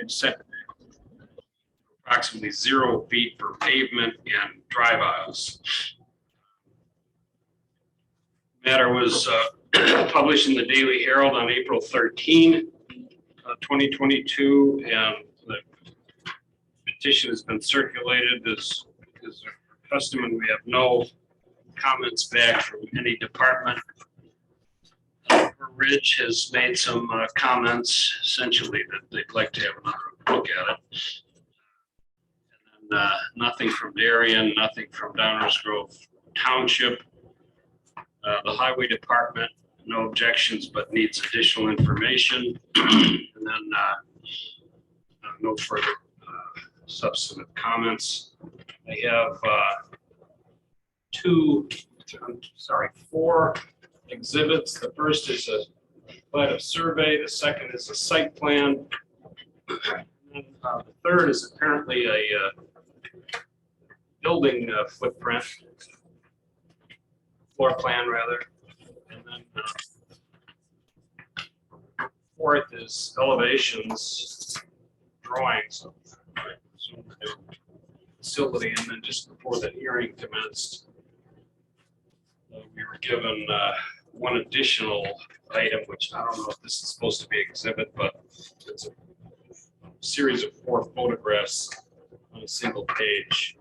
Set approximately 0 feet for pavement and drive aisles. Matter was published in the Daily Herald on April 13, 2022, and the petition has been circulated as custom, and we have no comments back from any department. Ridge has made some comments, essentially that they'd like to have another look at it. And then nothing from Darien, nothing from Downers Grove Township. The Highway Department, no objections, but needs additional information. And then no further substantive comments. I have four exhibits. The first is a plat of survey. The second is a site plan. And, the third is apparently a building footprint, floor plan rather. And then fourth is elevations, drawings of the facility. And then just before the hearing commenced, we were given one additional item, which I don't know if this is supposed to be an exhibit, but it's a series of 4 photographs on a single page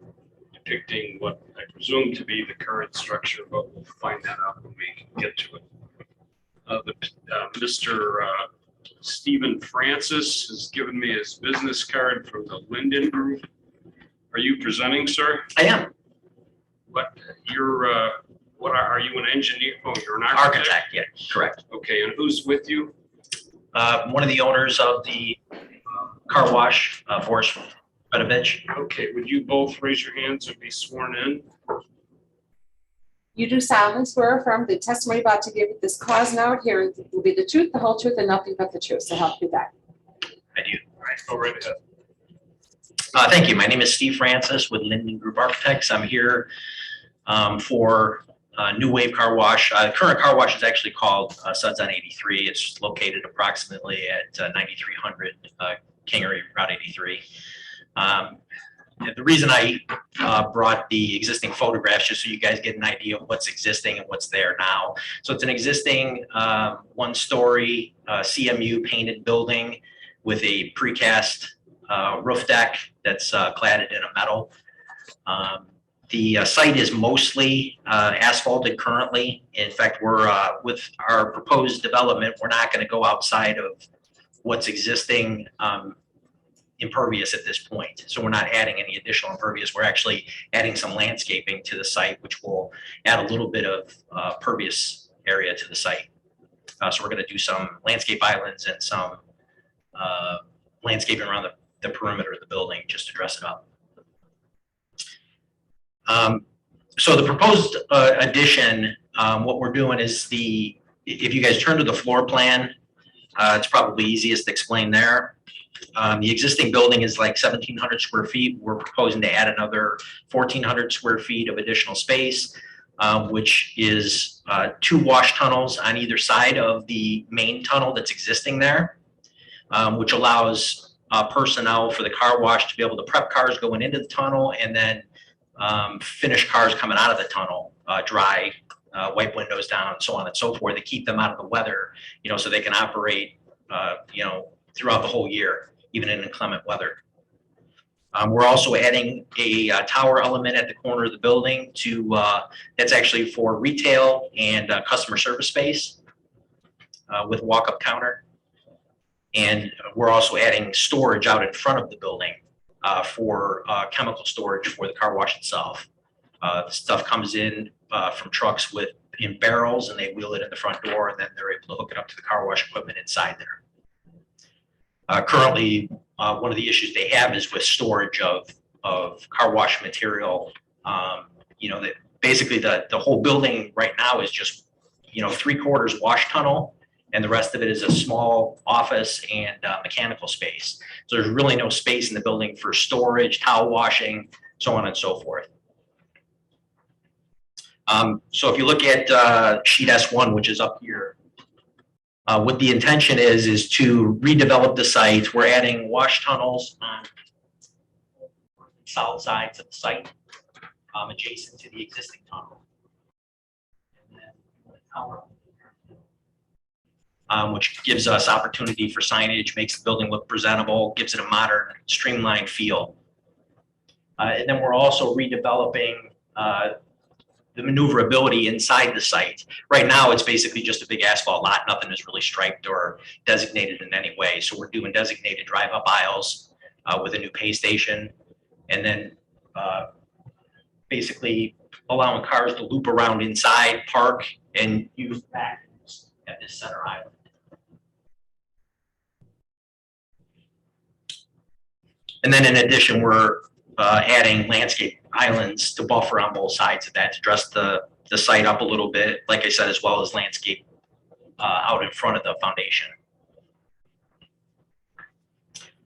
depicting what I presume to be the current structure, but we'll find that out when we get to it. Mr. Stephen Francis has given me his business card from the Linden Group. Are you presenting, sir? I am. Are you an engineer? Oh, you're an Architect, yeah, correct. Okay, and who's with you? One of the owners of the car wash, Forrest DuPage. Okay, would you both raise your hands and be sworn in? You do solemnly swear or affirm the testimony about to give this cause now hearing will be the truth, the whole truth, and nothing but the truth. So help you God. I do. All right, go right ahead. Thank you. My name is Steve Francis with Linden Group Architects. I'm here for New Wave Car Wash. The current car wash is actually called Suds on 83. It's located approximately at 9300 Kingery Route 83. The reason I brought the existing photographs, just so you guys get an idea of what's existing and what's there now. So it's an existing 1-story CMU painted building with a precast roof deck that's cladded in a metal. The site is mostly asphalted currently. In fact, we're with our proposed development, we're not going to go outside of what's existing impervious at this point. So we're not adding any additional impervious. We're actually adding some landscaping to the site, which will add a little bit of pervious area to the site. So we're going to do some landscape islands and some landscaping around the perimeter of the building just to dress it up. So the proposed addition, what we're doing is if you guys turn to the floor plan, it's probably easiest to explain there. The existing building is like 1,700 square feet. We're proposing to add another 1,400 square feet of additional space, which is 2 wash tunnels on either side of the main tunnel that's existing there, which allows personnel for the car wash to be able to prep cars going into the tunnel and then finish cars coming out of the tunnel, dry, wipe windows down, so on and so forth, to keep them out of the weather, so they can operate, throughout the whole year, even in inclement weather. We're also adding a tower element at the corner of the building that's actually for retail and customer service space with walk-up counter. And we're also adding storage out in front of the building for chemical storage for the car wash itself. The stuff comes in from trucks in barrels, and they wheel it in the front door, and then they're able to hook it up to the car wash equipment inside there. Currently, one of the issues they have is with storage of car wash material. That basically the whole building right now is just 3/4 wash tunnel, and the rest of it is a small office and mechanical space. So there's really no space in the building for storage, towel washing, so on and so forth. So if you look at sheet S1, which is up here, What the intention is to redevelop the site. We're adding wash tunnels on south sides of the site, adjacent to the existing tunnel. And then the tower, which gives us opportunity for signage, makes the building look presentable, gives it a modern, streamlined feel. And then we're also redeveloping the maneuverability inside the site. Right now, it's basically just a big asphalt lot. Nothing is really striped or designated in any way. So we're doing designated drive-up aisles with a new pay station, and then basically allowing cars to loop around inside, park, and use vacuums at this center island. And then in addition, we're adding landscape islands to buffer on both sides of that to dress the site up a little bit, like I said, as well as landscape out in front of the foundation.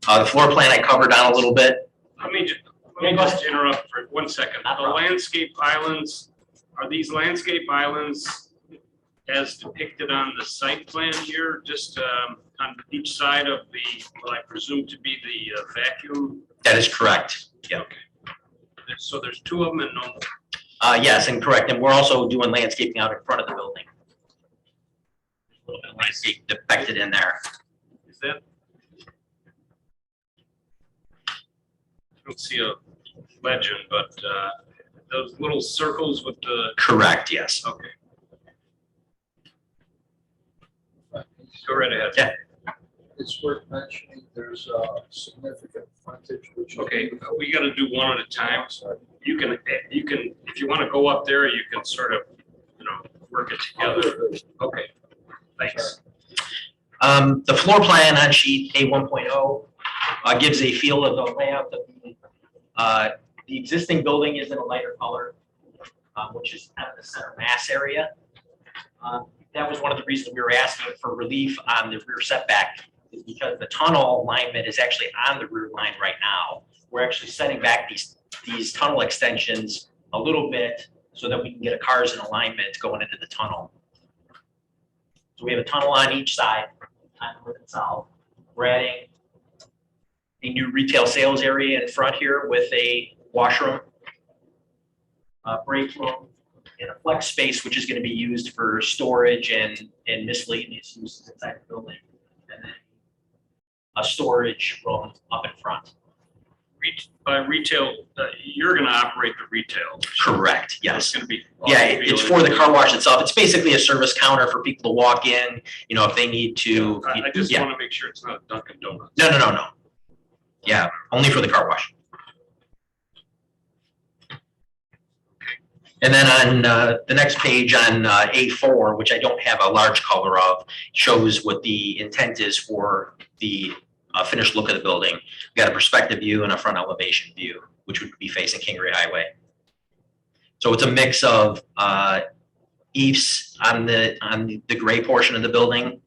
The floor plan I covered on a little bit. Let me just interrupt for 1 second. The landscape islands, are these landscape islands as depicted on the site plan here, just on each side of the, what I presume to be the vacuum? That is correct. Yeah. Okay. So there's 2 of them and no more. Yes, and correct. And we're also doing landscaping out in front of the building. A little bit of landscape depicted in there. Is that? I don't see a legend, but those little circles with the. Correct, yes. Okay. Go right ahead. Yeah. It's worth mentioning, there's a significant frontage, which. Okay, we got to do one at a time. You can, if you want to go up there, you can sort of, work it together. Okay, thanks. The floor plan on sheet A 1.0 gives a feel of the layout of the existing building is in a lighter color, which is at the center mass area. That was one of the reasons we were asking for relief on the rear setback, is because the tunnel alignment is actually on the rear line right now. We're actually setting back these tunnel extensions a little bit so that we can get a cars in alignment going into the tunnel. So we have a tunnel on each side, on north and south. We're adding a new retail sales area in front here with a washroom, break room, and a flex space, which is going to be used for storage and miscellaneous uses inside the building. And then a storage room up in front. By retail, you're going to operate the retail. Correct, So yes. It's going to be. Yeah, it's for the car wash itself. It's basically a service counter for people to walk in, if they need to. I just Yeah. want to make sure it's not Dunkin' Donuts. No. Yeah, only for the car wash. And then on the next page on A4, which I don't have a large color of, shows what the intent is for the finished look of the building. We got a perspective view and a front elevation view, which would be facing Kingery Highway. So it's a mix of eaves on the gray portion of the building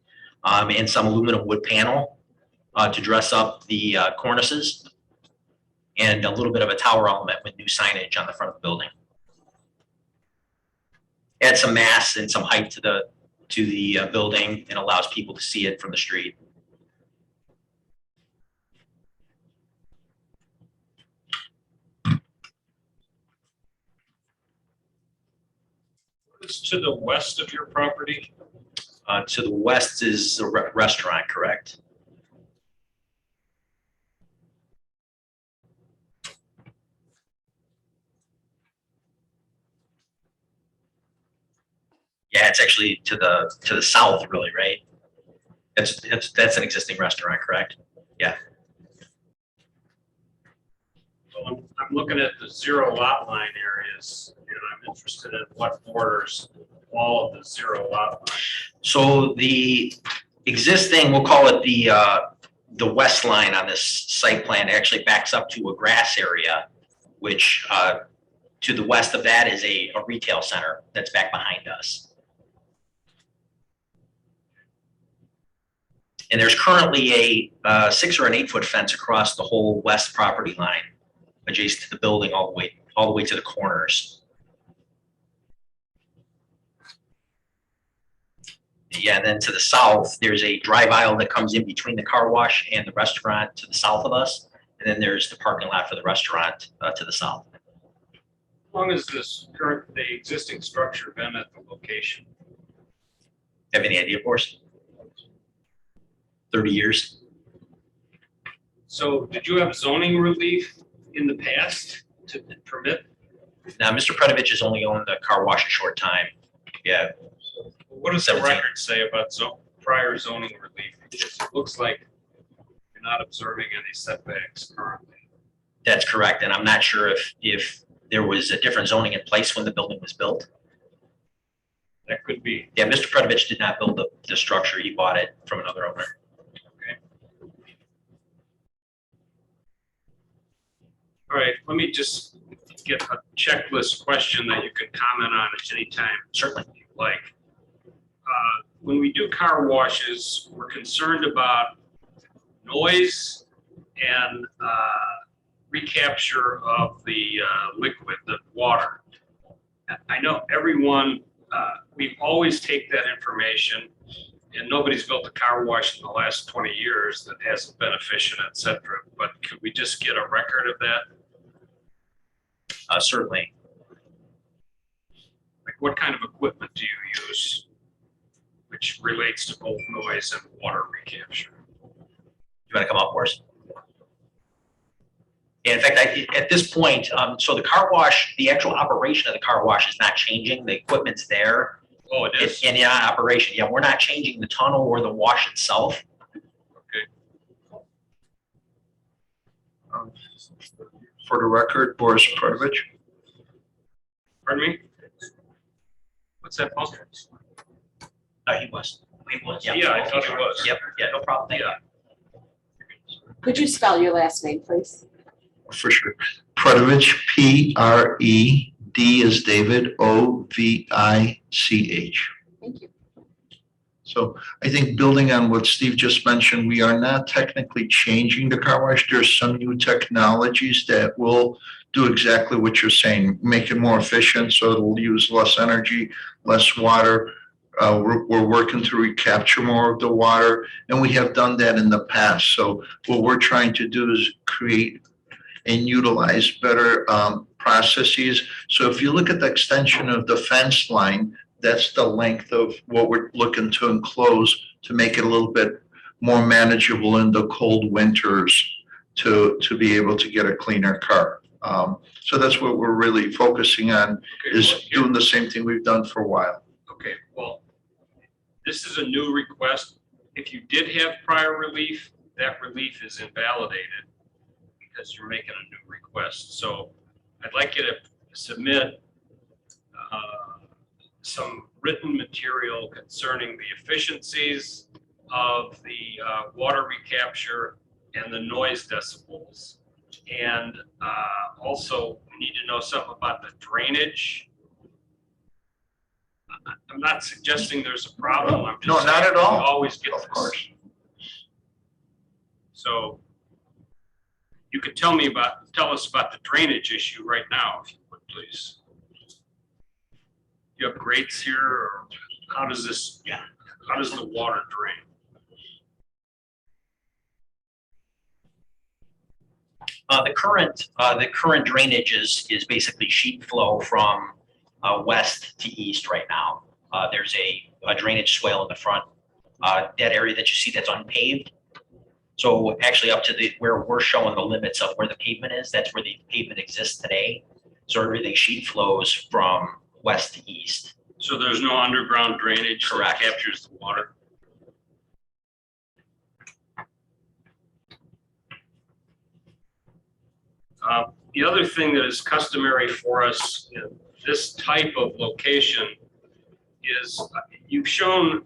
and some aluminum wood panel to dress up the cornices, and a little bit of a tower element with new signage on the front of the building. Add some mass and some height to the building, and allows people to see it from the street. It's to the west of your property. To the west is a restaurant, correct? Yeah, it's actually to the south, really, right? That's an existing restaurant, correct? Yeah. So I'm looking at the 0 lot line areas, and I'm interested in what borders all of the 0 lot line. So the existing, we'll call it the west line on this site plan, actually backs up to a grass area, which to the west of that is a retail center that's back behind us. And there's currently a 6 or an 8 foot fence across the whole west property line, adjacent to the building all the way to the corners. Yeah, and then to the south, there's a drive aisle that comes in between the car wash and the restaurant to the south of us. And then there's the parking lot for the restaurant to the south. How long has the existing structure been at the location? Have any idea, of course? 30 years. So did you have zoning relief in the past to permit? Now, Mr. Predovich has only owned the car wash a short time. Yeah, What does the 17. record say about prior zoning relief? Because it looks like you're not observing any setbacks currently. that's correct. And I'm not sure if there was a different zoning in place when the building was built. That could be. Yeah, Mr. Predovich did not build the structure. He bought it from another owner. All right, let me just get a checklist question that you can comment on at any time. Certainly. If you like. When we do car washes, we're concerned about noise and recapture of the liquid, the water. I know everyone, we always take that information, and nobody's built a car wash in the last 20 years that hasn't been efficient, et cetera. But could we just get a record of that? Certainly. Like, what kind of equipment do you use, which relates to both noise and water recapture? You want to come up for us? Yeah, in fact, at this point, so the car wash, the actual operation of the car wash is not changing. The equipment's there. Oh, it is? In the operation. Yeah, we're not changing the tunnel or the wash itself. For the record, Boris Predovich. Pardon me? What's that, Paul? No, he was. He was. Yep. Yeah, I thought he was. Yep. Yeah, no problem. Thank Yeah. Could you spell your last name, please? For sure. Predovich, P-R-E-D as David, O-V-I-C-H. Thank you. So I think building on what Steve just mentioned, we are not technically changing the car wash. There's some new technologies that will do exactly what you're saying, make it more efficient so it'll use less energy, less water. We're working to recapture more of the water, and we have done that in the past. So what we're trying to do is create and utilize better processes. So if you look at the extension of the fence line, that's the length of what we're looking to enclose to make it a little bit more manageable in the cold winters to be able to get a cleaner car. So that's what we're really focusing on, Okay, is well, doing the same thing we've done for a while. Okay, well, this is a new request. If you did have prior relief, that relief is invalidated because you're making a new request. So I'd like you to submit some written material concerning the efficiencies of the water recapture and the noise decibels. And also, we need to know something about the drainage. I'm not suggesting there's a problem. I'm just No, not saying at all. we always get Of this. course. So you could tell us about the drainage issue right now, if you would, please. You have grates here, or how does this? Yeah. How does the water drain? The current drainage is basically sheet flow from west to east right now. There's a drainage swale in the front. That area that you see that's unpaved. So actually up to where we're showing the limits of where the pavement is, that's where the pavement exists today. So everything sheet flows from west to east. So there's no underground drainage that Correct. captures the water? The other thing that is customary for us in this type of location is you've shown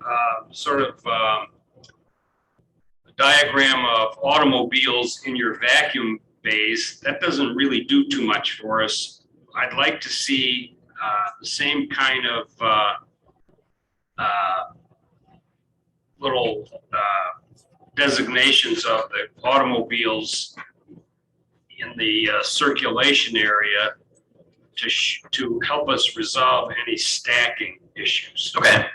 sort of a diagram of automobiles in your vacuum bays. That doesn't really do too much for us. I'd like to see the same kind of little designations of the automobiles in the circulation area to help us resolve any stacking issues. Okay.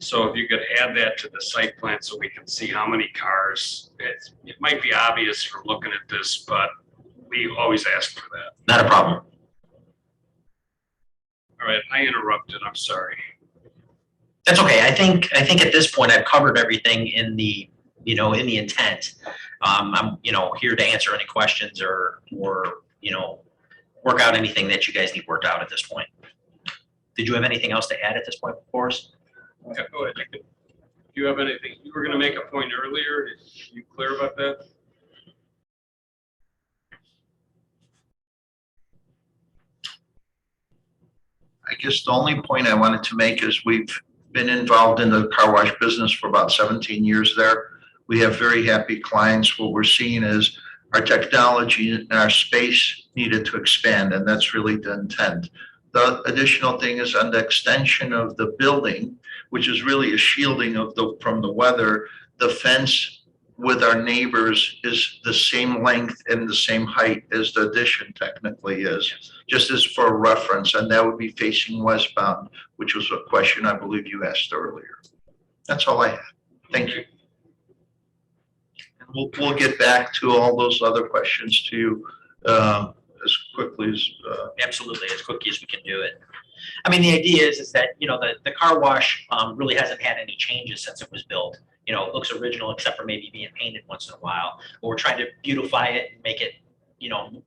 So if you could add that to the site plan so we can see how many cars, it might be obvious from looking at this, but we always ask for that. Not a problem. All right, I interrupted, I'm sorry. That's okay. I think at this point I've covered everything in the, in the intent. I'm, here to answer any questions or, work out anything that you guys need worked out at this point. Did you have anything else to add at this point, Boris? Yeah, go ahead. Do you have anything? You were going to make a point earlier. Are you clear about that? I guess the only point I wanted to make is we've been involved in the car wash business for about 17 years there. We have very happy clients. What we're seeing is our technology and our space needed to expand, and that's really the intent. The additional thing is on the extension of the building, which is really a shielding from the weather. The fence with our neighbors is the same length and the same height as the addition technically is, just as for a reference, and that would be facing westbound, which was a question I believe you asked earlier. That's all I have. Thank you. And we'll get back to all those other questions to you as quickly as Absolutely, as quickly as we can do it. I mean, the idea is that, the car wash really hasn't had any changes since it was built. It looks original except for maybe being painted once in a while. But we're trying to beautify it and make it,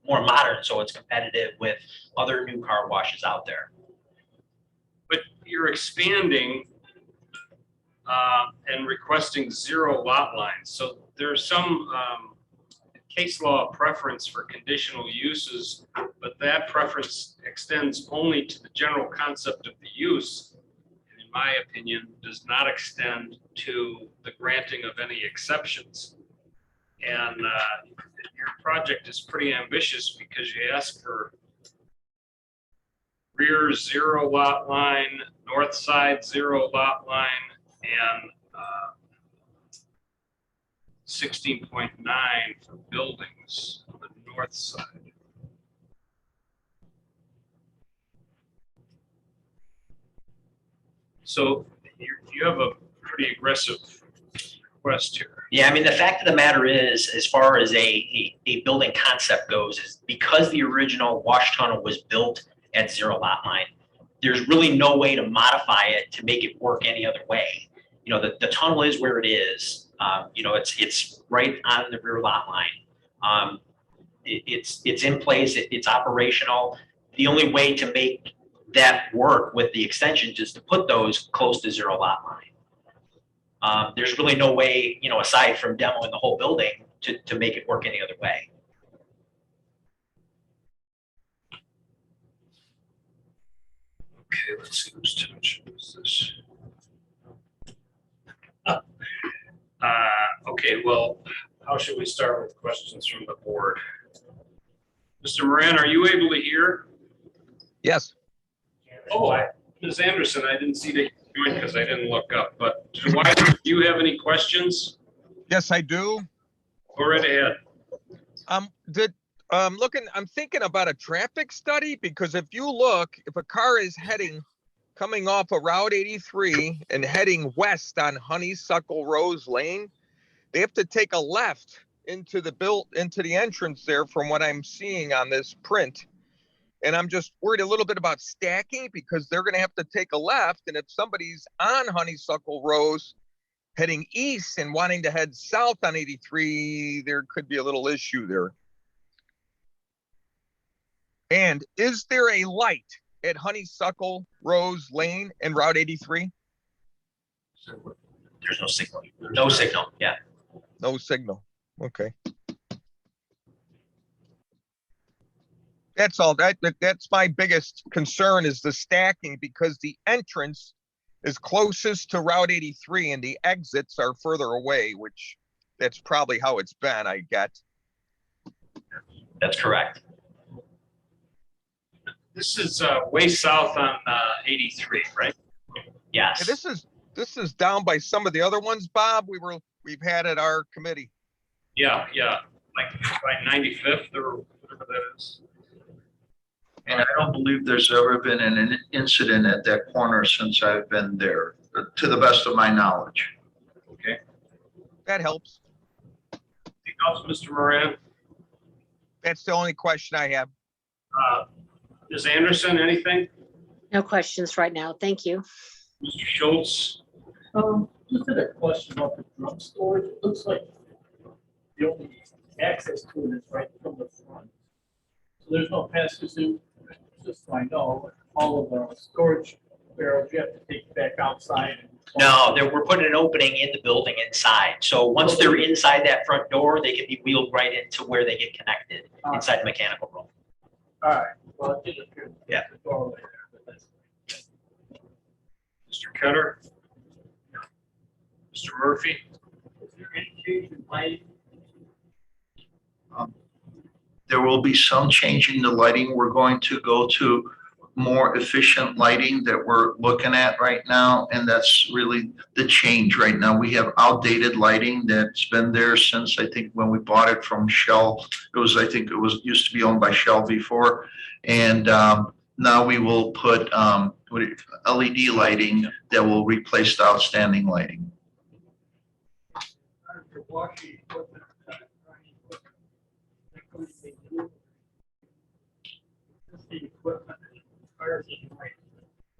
more modern so it's competitive with other new car washes out there. But you're expanding and requesting 0 lot lines. So there's some case law preference for conditional uses, but that preference extends only to the general concept of the use. And in my opinion, does not extend to the granting of any exceptions. And your project is pretty ambitious because you ask for rear 0 lot line, north side 0 lot line, and 16.9 for buildings on the north side. So you have a pretty aggressive request here. Yeah, I mean, the fact of the matter is, as far as a building concept goes, is because the original wash tunnel was built at 0 lot line, there's really no way to modify it to make it work any other way. The tunnel is where it is. It's right on the rear lot line. It's in place. It's operational. The only way to make that work with the extensions is to put those close to 0 lot line. There's really no way, aside from demoing the whole building, to make it work any other way. Okay, let's see whose township is this. Okay, well, how should we start with questions from the board? Mr. Moran, are you able to hear? Yes. Oh, Ms. Anderson, I didn't see that you joined because I didn't look up, but do you have any questions? Yes, I do. Go right ahead. I'm thinking about a traffic study, because if a car is coming off of Route 83 and heading west on Honeysuckle Rose Lane, they have to take a left into the entrance there from what I'm seeing on this print. And I'm just worried a little bit about stacking, because they're going to have to take a left. And if somebody's on Honeysuckle Rose heading east and wanting to head south on 83, there could be a little issue there. And is there a light at Honeysuckle Rose Lane and Route 83? There's no signal. No signal. Yeah. No signal. Okay. That's all. That's my biggest concern, is the stacking, because the entrance is closest to Route 83 and the exits are further away, which that's probably how it's been, I get. That's correct. This is way south on 83, right? Yes. Yeah, this is down by some of the other ones, Bob, we've had at our committee. Yeah, like by 95th or whatever that is. and I don't believe there's ever been an incident at that corner since I've been there. to the best of my knowledge. Okay. That helps. Anything else, Mr. Moran? That's the only question I have. Ms. Anderson, anything? No questions right now. Thank you. Mr. Schultz? Just had a question about the drum storage. It looks like the only access to it is right from the front. So there's no pass-through, just so I know, all of the storage barrels you have to take back outside. No, we're putting an opening in the building inside. So once they're inside that front door, they can be wheeled right into where they get connected inside the mechanical room. All right, well, it did appear. Yeah. The doorway there, but that's. Mr. Ketter? Mr. Murphy? Is there any change in lighting? There will be some change in the lighting. We're going to go to more efficient lighting that we're looking at right now, and that's really the change right now. We have outdated lighting that's been there since, I think, when we bought it from Shell. I think it was used to be owned by Shell before. And now we will put LED lighting that will replace the outstanding lighting. For washing equipment, drying equipment, that could be new. Just the equipment, cars and lights.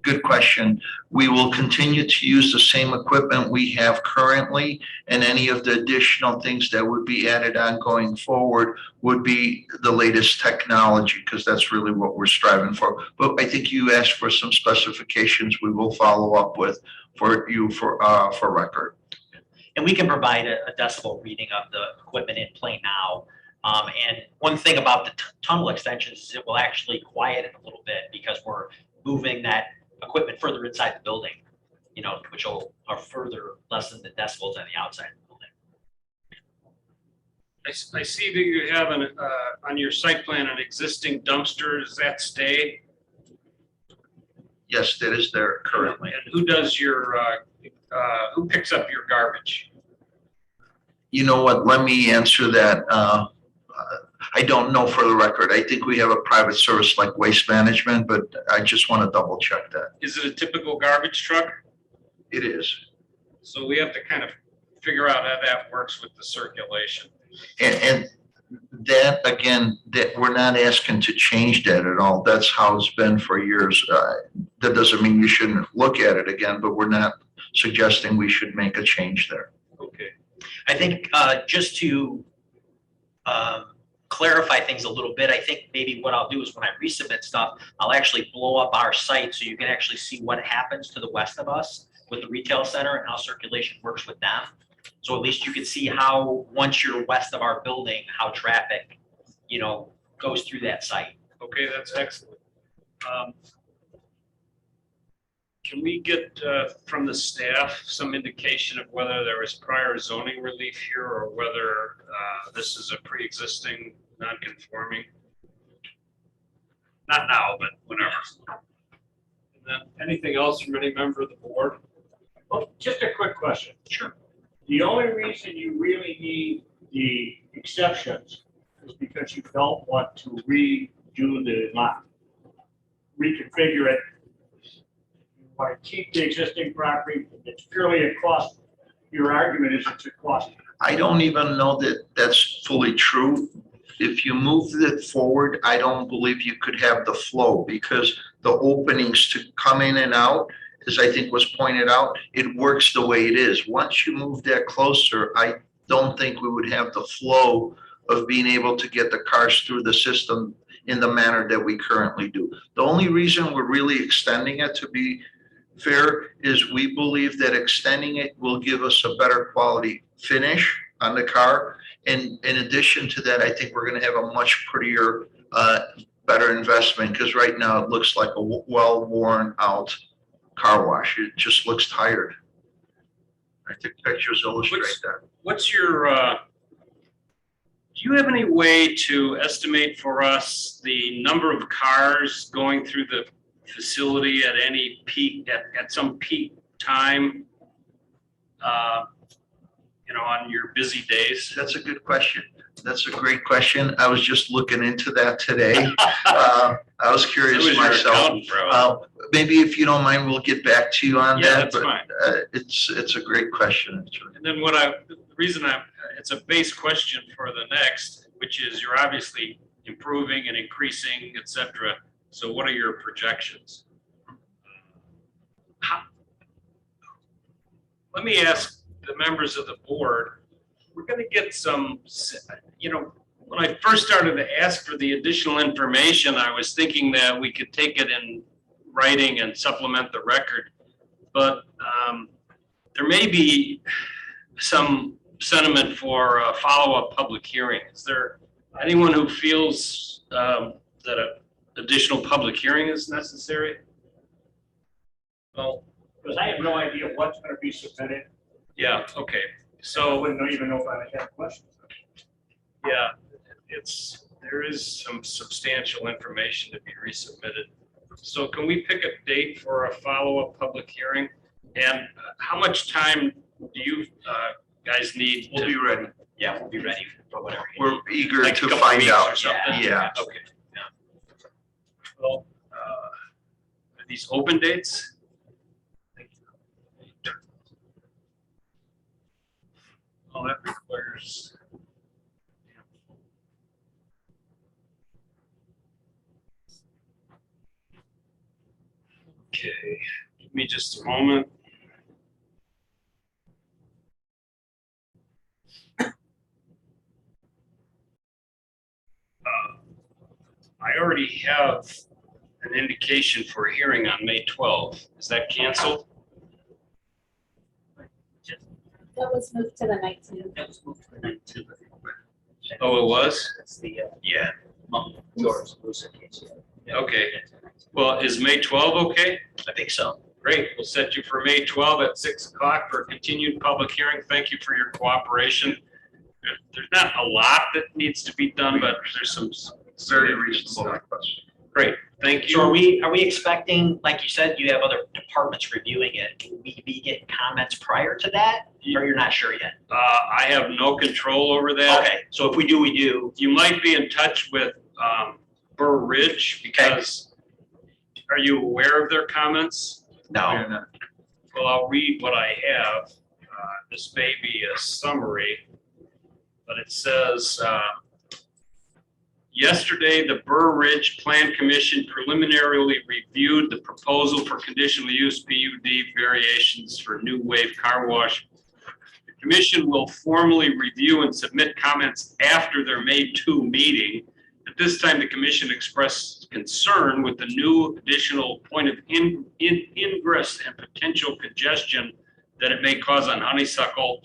Good question. We will continue to use the same equipment we have currently, and any of the additional things that would be added on going forward would be the latest technology, because that's really what we're striving for. But I think you asked for some specifications we will follow up with for you for record. And we can provide a decibel reading of the equipment in play now. And one thing about the tunnel extensions is it will actually quiet it a little bit because we're moving that equipment further inside the building, which are further lessen the decibels on the outside of the building. I see that you have on your site plan an existing dumpster. Does that stay? Yes, that is there currently. And who does who picks up your garbage? You know what? Let me answer that. I don't know for the record. I think we have a private service like Waste Management, but I just want to double check that. Is it a typical garbage truck? It is. So we have to kind of figure out how that works with the circulation. And that, again, that we're not asking to change that at all. That's how it's been for years. That doesn't mean you shouldn't look at it again, but we're not suggesting we should make a change there. Okay. I think just to clarify things a little bit, I think maybe what I'll do is when I resubmit stuff, I'll actually blow up our site so you can actually see what happens to the west of us with the retail center and how circulation works with them. So at least you can see how, once you're west of our building, how traffic, goes through that site. Okay, that's excellent. Can we get from the staff some indication of whether there was prior zoning relief here or whether this is a pre-existing non-conforming? Not now, but whenever. And then anything else from any member of the board? Well, just a quick question. Sure. The only reason you really need the exceptions is because you don't want to redo the lot, reconfigure it. You want to keep the existing property. It's purely a cost. Your argument is it's a cost. I don't even know that that's fully true. If you moved it forward, I don't believe you could have the flow, because the openings to come in and out, as I think was pointed out, it works the way it is. Once you move that closer, I don't think we would have the flow of being able to get the cars through the system in the manner that we currently do. The only reason we're really extending it, to be fair, is we believe that extending it will give us a better quality finish on the car. And in addition to that, I think we're going to have a much prettier, better investment, because right now it looks like a well worn out car wash. It just looks tired. I think pictures illustrate that. What's your, do you have any way to estimate for us the number of cars going through the facility at any peak, at some peak time? on your busy days? That's a good question. That's a great question. I was just looking into that today. I was curious Who is your myself. accountant, bro? Maybe if you don't mind, we'll get back to you on Yeah, that, that's but fine. it's a great question. Actually. And then the reason it's a base question for the next, which is you're obviously improving and increasing, et cetera. So what are your projections? Let me ask the members of the board, we're going to get some, when I first started to ask for the additional information, I was thinking that we could take it in writing and supplement the record. But there may be some sentiment for a follow-up public hearing. Is there anyone who feels that an additional public hearing is necessary? Well, Because I have no idea what's gonna be submitted. yeah, okay. I So, wouldn't even know if I have questions. yeah, there is some substantial information to be resubmitted. So can we pick a date for a follow-up public hearing? And how much time do you guys need? We'll be ready. Yeah, we'll be ready for whatever. We're eager Like a to couple find weeks or out. something? Yeah. Okay. Well, are these open dates? Oh, that requires. Okay, give me just a moment. I already have an indication for a hearing on May 12th. Is that canceled? That was moved to the 19th. That was moved to the 19th. Oh, it was? That's the, Yeah. George Lucer case. Okay. Well, is May 12 okay? I think so. Great. We'll set you for May 12 at 6 o'clock for a continued public hearing. Thank you for your cooperation. There's not a lot that needs to be done, but there's some Very reasonable request. Great. Thank So are you. we expecting, like you said, you have other departments reviewing it? Will we be getting comments prior to that? Or you're not sure yet? I have no control over that. Okay, so if we do, we do. You might be in touch with Burr Ridge because are you aware of their comments? No. Well, I'll read what I have. This may be a summary, but it says, yesterday, the Burr Ridge Plan Commission preliminarily reviewed the proposal for conditional use PUD variations for new wave car wash. The commission will formally review and submit comments after their May 2 meeting. At this time, the commission expressed concern with the new additional point of ingress and potential congestion that it may cause on Honeysuckle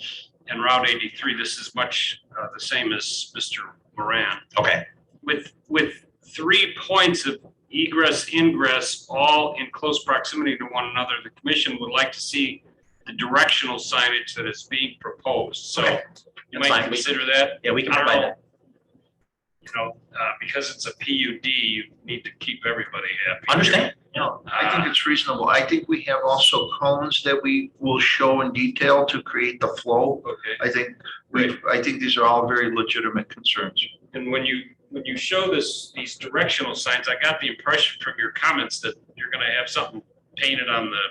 and Route 83. This is much the same as Mr. Moran. Okay, With 3 points of egress, ingress, all in close proximity to one another, the commission would like to see the directional signage that is being proposed. So Okay. you That's might fine. consider that. yeah, we can I don't provide know. that. Because it's a PUD, you need to keep everybody happy. Understand? Yeah. I think it's reasonable. I think we have also cones that we will show in detail to create the flow. Okay, I think these are all very legitimate concerns. and when you show these directional signs, I got the impression from your comments that you're gonna have something painted on the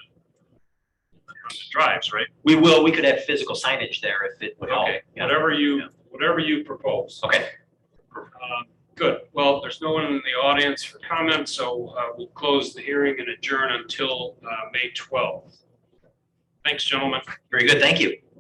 drives, right? We will, we could have physical signage there if it would help. Okay, Yeah. whatever you propose. Okay, Good. Well, there's no one in the audience for comment, so we'll close the hearing and adjourn until May 12th. Thanks, gentlemen. very good, thank you.